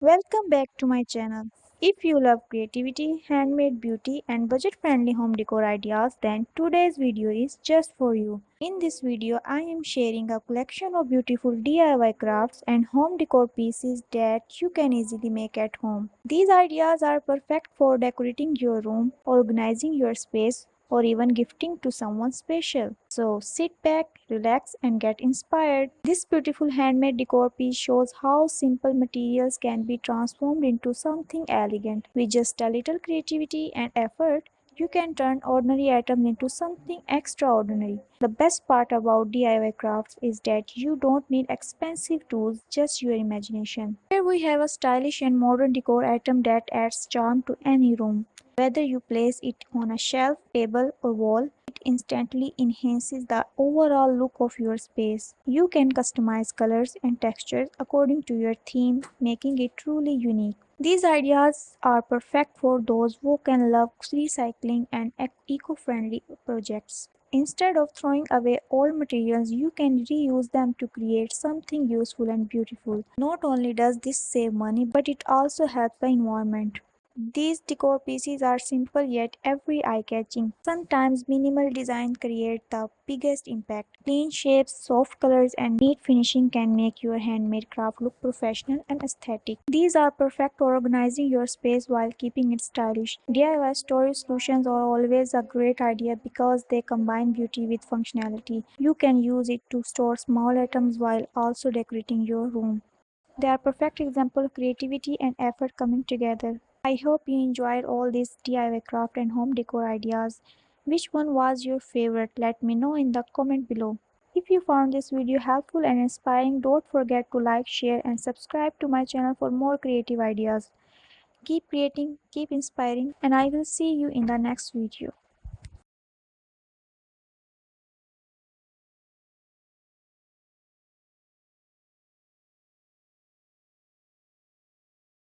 Welcome back to my channel. If you love creativity, handmade beauty and budget-friendly home decor ideas, then today's video is just for you. In this video, I am sharing a collection of beautiful DIY crafts and home decor pieces that you can easily make at home. These ideas are perfect for decorating your room, organizing your space, or even gifting to someone special. So sit back, relax, and get inspired. This beautiful handmade decor piece shows how simple materials can be transformed into something elegant. With just a little creativity and effort, you can turn ordinary items into something extraordinary. The best part about DIY crafts is that you don't need expensive tools, just your imagination. Here we have a stylish and modern decor item that adds charm to any room. Whether you place it on a shelf, table, or wall, it instantly enhances the overall look of your space. You can customize colors and textures according to your theme, making it truly unique. These ideas are perfect for those who can love recycling and eco-friendly projects. Instead of throwing away old materials, you can reuse them to create something useful and beautiful. Not only does this save money, but it also helps the environment. These decor pieces are simple yet every eye-catching. Sometimes minimal design creates the biggest impact. Clean shapes, soft colors, and neat finishing can make your handmade craft look professional and aesthetic. These are perfect for organizing your space while keeping it stylish. DIY storage solutions are always a great idea because they combine beauty with functionality. You can use it to store small items while also decorating your room. They are perfect example of creativity and effort coming together. I hope you enjoyed all these DIY craft and home decor ideas. Which one was your favorite? Let me know in the comment below. If you found this video helpful and inspiring, don't forget to like, share and subscribe to my channel for more creative ideas. Keep creating, keep inspiring, and I will see you in the next video.